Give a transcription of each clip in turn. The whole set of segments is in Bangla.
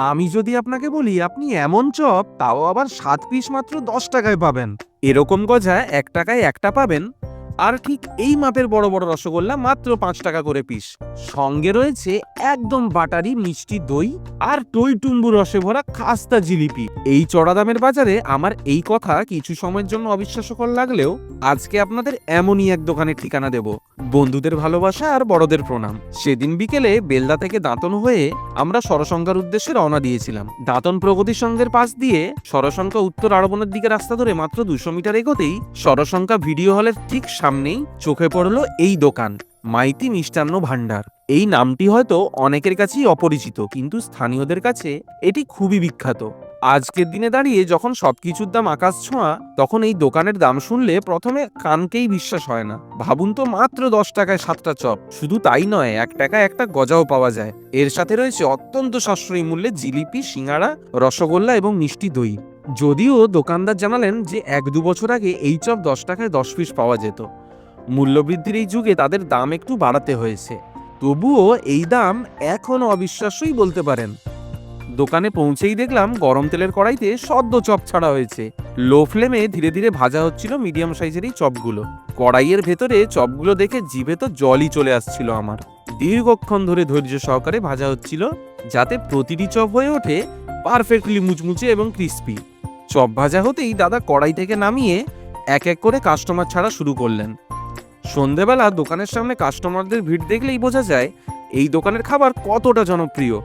আমি যদি আপনাকে বলি আপনি এমন চপ, তাও আবার 7 পিস মাত্র 10 টাকায় পাবেন। এরকম গজা 1 টাকায় একটা পাবেন। আর ঠিক এই মাপের বড় বড় রসগোল্লা মাত্র 5 টাকা করে পিস। সঙ্গে রয়েছে একদম বাটারি মিষ্টি দই আর টইটুম্বু রসে ভরা খাস্তা জিলিপি। এই চড়া দামের বাজারে আমার এই কথা কিছু সময়ের জন্য অবিশ্বাস্যকর লাগলেও আজকে আপনাদের এমনই এক দোকানের ঠিকানা দেব। বন্ধুদের ভালোবাসা আর বড়দের প্রণাম। সেদিন বিকেলে বেলদা থেকে দাঁতন হয়ে আমরা সরসংখ্যার উদ্দেশ্যে রওনা দিয়েছিলাম। দাঁতন প্রগতি সংঘের পাশ দিয়ে সরসংখ্যা উত্তর আড়বনের দিকে রাস্তা ধরে মাত্র 200 মিটার এগোতেই সরসংখ্যা ভিডিও হলের ঠিক সামনেই চোখে পড়লো এই দোকান, মাইতি মিষ্টান্ন ভান্ডার। এই নামটি হয়তো অনেকের কাছেই অপরিচিত, কিন্তু স্থানীয়দের কাছে এটি খুবই বিখ্যাত। আজকের দিনে দাঁড়িয়ে যখন সবকিছুর দাম আকাশ ছোঁয়া, তখন এই দোকানের দাম শুনলে প্রথমে কানকেই বিশ্বাস হয় না। ভাবুন তো, মাত্র 10 টাকায় 7টা চপ। শুধু তাই নয়, 1 টাকায় একটা গজাও পাওয়া যায়। এর সাথে রয়েছে অত্যন্ত সাশ্রয়ী মূল্যে জিলিপি, সিঙ্গাড়া, রসগোল্লা এবং মিষ্টি দই। যদিও দোকানদার জানালেন যে 1-2 বছর আগে এই চপ 10 টাকায় 10 পিস পাওয়া যেত। মূল্যবৃদ্ধির এই যুগে তাদের দাম একটু বাড়াতে হয়েছে, তবুও এই দাম এখনো অবিশ্বাস্যই বলতে পারেন। দোকানে পৌঁছেই দেখলাম গরম তেলের কড়াইতে সদ্য চপ ছাড়া হয়েছে। লো ফ্লেমে ধীরে ধীরে ভাজা হচ্ছিল মিডিয়াম সাইজের এই চপগুলো। কড়াইয়ের ভেতরে চপগুলো দেখে জিভে তো জলই চলে আসছিল আমার। দীর্ঘক্ষণ ধরে ধৈর্য সহকারে ভাজা হচ্ছিল, যাতে প্রতিটি চপ হয়ে ওঠে পারফেক্টলি মুচমুচে এবং ক্রিস্পি। চপ ভাজা হতেই দাদা কড়াই থেকে নামিয়ে এক এক করে কাস্টমার ছাড়া শুরু করলেন। সন্ধেবেলা দোকানের সামনে কাস্টমারদের ভিড় দেখলেই বোঝা যায় এই দোকানের খাবার কতটা জনপ্রিয়।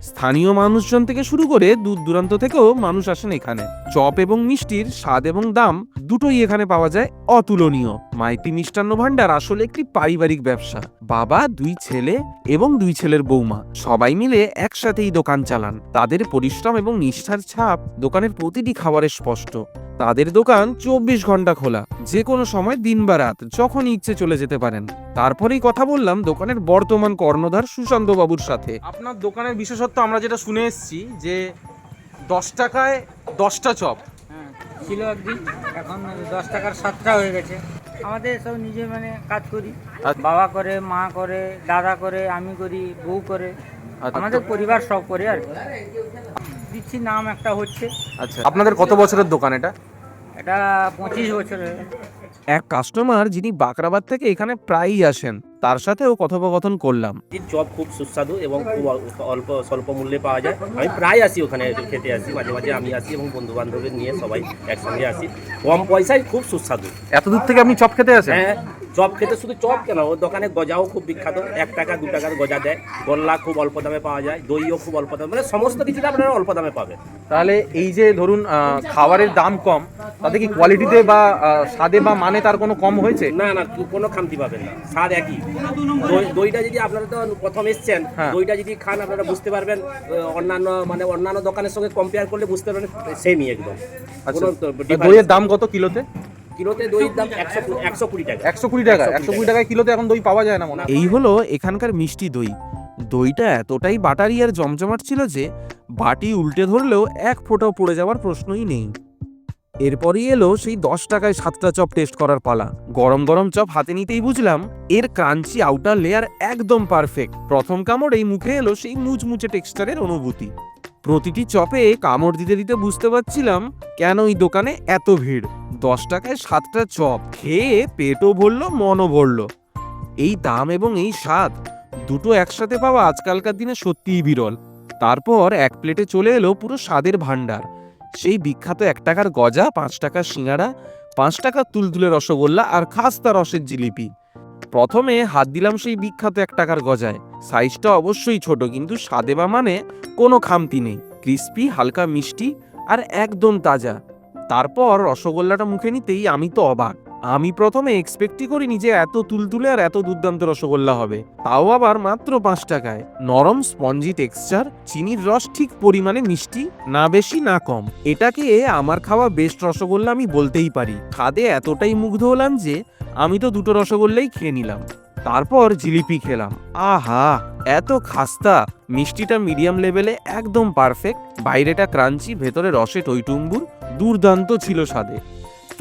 স্থানীয় মানুষজন থেকে শুরু করে দূর দূরান্ত থেকেও মানুষ আসেন এখানে। চপ এবং মিষ্টির স্বাদ এবং দাম দুটোই এখানে পাওয়া যায় অতুলনীয়। মাইতি মিষ্টান্ন ভান্ডার আসলে একটি পারিবারিক ব্যবসা। বাবা, 2 ছেলে এবং 2 ছেলের বৌমা সবাই মিলে একসাথেই দোকান চালান। তাদের পরিশ্রম এবং নিষ্ঠার ছাপ দোকানের প্রতিটি খাবারে স্পষ্ট। তাদের দোকান 24 ঘন্টা খোলা, যে কোনো সময় দিন বা রাত যখন ইচ্ছে চলে যেতে পারেন। তারপরেই কথা বললাম দোকানের বর্তমান কর্ণধার সুশান্ত বাবুর সাথে। আপনার দোকানের বিশেষত্ব আমরা যেটা শুনে এসেছি যে 10 টাকায় 10টা চপ। হ্যাঁ, ছিল একদিন, এখন 10 টাকার 7টা হয়ে গেছে। আমাদের সব নিজে কাজ করি। বাবা করে, মা করে, দাদা করে, আমি করি, বউ করে, আমাদের পরিবার সব করে আর কি। দিচ্ছি নাম একটা হচ্ছে। আচ্ছা, আপনাদের কত বছরের দোকান এটা? এটা 25 বছরের। এক কাস্টমার যিনি বাকরাবাদ থেকে এখানে প্রায়ই আসেন, তার সাথেও কথোপকথন করলাম। চপ খুব সুস্বাদু এবং খুব অল্প স্বল্প মূল্যে পাওয়া যায়। আমি প্রায় আসি ওখানে, খেতে আসি, মাঝে মাঝে আমি আসি এবং বন্ধু বান্ধবের নিয়ে সবাই একসঙ্গে আসি। কম পয়সায় খুব সুস্বাদু। এত দূর থেকে আপনি চপ খেতে আসেন? হ্যাঁ, চপ খেতে, শুধু চপ কেন, ওর দোকানে গজাও খুব বিখ্যাত। 1 টাকা 2 টাকার গজা দেয়, গোল্লা খুব অল্প দামে পাওয়া যায়, দইও খুব অল্প দামে, সমস্ত কিছুটা আপনারা অল্প দামে পাবেন। তাহলে এই যে ধরুন খাবারের দাম কম, তাতে কি কোয়ালিটিতে বা স্বাদে বা মানে তার কোনো কম হয়েছে? না না, কোনো খামতি পাবেন না, স্বাদ একই। দইটা যদি আপনারা তো প্রথম এসছেন, দইটা যদি খান আপনারা বুঝতে পারবেন, অন্যান্য দোকানের সঙ্গে কম্পেয়ার করলে বুঝতে পারবেন সেমই একদম। দইয়ের দাম কত কিলোতে? কিলোতে দইয়ের দাম 120 টাকা। 120 টাকা? 120 টাকায় কিলোতে এখন দই পাওয়া যায় না মনে হয়। এই হলো এখানকার মিষ্টি দই। দইটা এতটাই বাটারি আর জমজমাট ছিল যে বাটি উল্টে ধরলেও এক ফোঁটাও পড়ে যাওয়ার প্রশ্নই নেই। এরপরই এলো সেই 10 টাকায় 7টা চপ টেস্ট করার পালা। গরম গরম চপ হাতে নিতেই বুঝলাম এর ক্রাঞ্চি আউটার লেয়ার একদম পারফেক্ট। প্রথম কামড়েই মুখে এলো সেই মুচমুচে টেক্সচারের অনুভূতি। প্রতিটি চপে কামড় দিতে দিতে বুঝতে পারছিলাম কেন এই দোকানে এত ভিড়। 10 টাকায় 7টা চপ খেয়ে পেটও ভরলো, মনও ভরলো। এই দাম এবং এই স্বাদ দুটো একসাথে পাওয়া আজকালকার দিনে সত্যিই বিরল। তারপর এক প্লেটে চলে এলো পুরো স্বাদের ভান্ডার। সেই বিখ্যাত 1 টাকার গজা, 5 টাকার সিঙ্গাড়া, 5 টাকার তুলতুলে রসগোল্লা আর খাস্তা রসের জিলিপি। প্রথমে হাত দিলাম সেই বিখ্যাত 1 টাকার গজায়। সাইজটা অবশ্যই ছোট, কিন্তু স্বাদে বা মানে কোনো খামতি নেই। ক্রিস্পি, হালকা মিষ্টি আর একদম তাজা। তারপর রসগোল্লাটা মুখে নিতেই আমি তো অবাক। আমি প্রথমে এক্সপেক্টই করিনি যে এত তুলতুলে আর এত দুর্দান্ত রসগোল্লা হবে, তাও আবার মাত্র 5 টাকায়। নরম স্পঞ্জি টেক্সচার, চিনির রস ঠিক পরিমাণে মিষ্টি, না বেশি না কম। এটাকে আমার খাওয়া বেস্ট রসগোল্লা আমি বলতেই পারি। খাদে এতটাই মুগ্ধ হলাম যে আমি তো 2টো রসগোল্লাই খেয়ে নিলাম। তারপর জিলিপি খেলাম। আহা, এত খাস্তা! মিষ্টিটা মিডিয়াম লেভেলে, একদম পারফেক্ট। বাইরেটা ক্রাঞ্চি, ভেতরে রসে টইটুম্বুর, দুর্দান্ত ছিল স্বাদে।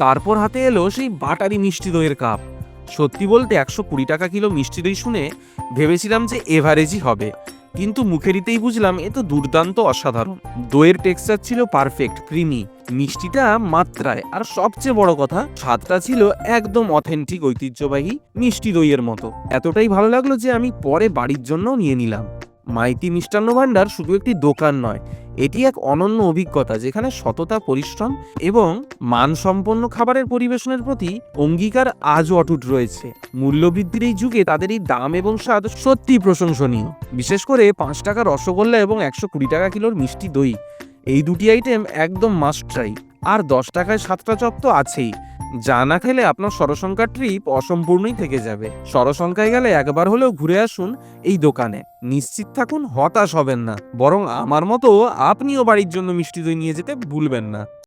তারপর হাতে এলো সেই বাটারি মিষ্টি দইয়ের কাপ। সত্যি বলতে 120 টাকা কিলো মিষ্টি দই শুনে ভেবেছিলাম যে এভারেজই হবে, কিন্তু মুখে দিতেই বুঝলাম এ তো দুর্দান্ত অসাধারণ। দইয়ের টেক্সচার ছিল পারফেক্ট, ক্রিমি, মিষ্টিটা মাত্রায়, আর সবচেয়ে বড় কথা স্বাদটা ছিল একদম অথেন্টিক ঐতিহ্যবাহী মিষ্টি দইয়ের মতো। এতটাই ভালো লাগলো যে আমি পরে বাড়ির জন্য নিয়ে নিলাম। মাইতি মিষ্টান্ন ভাণ্ডার শুধু একটি দোকান নয়, এটি এক অনন্য অভিজ্ঞতা যেখানে সততা, পরিশ্রম এবং মানসম্পন্ন খাবারের পরিবেশনের প্রতি অঙ্গীকার আজও অটুট রয়েছে। মূল্যবৃদ্ধির এই যুগে তাদের এই দাম এবং স্বাদ সত্যিই প্রশংসনীয়। বিশেষ করে 5 টাকা রসগোল্লা এবং 120 টাকা কিলোর মিষ্টি দই, এই দুটি আইটেম একদম মাস্ট ট্রাই। আর 10 টাকায় 7টা চপ তো আছেই, যা না খেলে আপনার ষড়সংখ্যা ট্রিপ অসম্পূর্ণই থেকে যাবে। ষড়সংখ্যায় গেলে একবার হলেও ঘুরে আসুন এই দোকানে, নিশ্চিত থাকুন হতাশ হবেন না, বরং আমার মতো আপনিও বাড়ির জন্য মিষ্টি দই নিয়ে যেতে ভুলবেন না।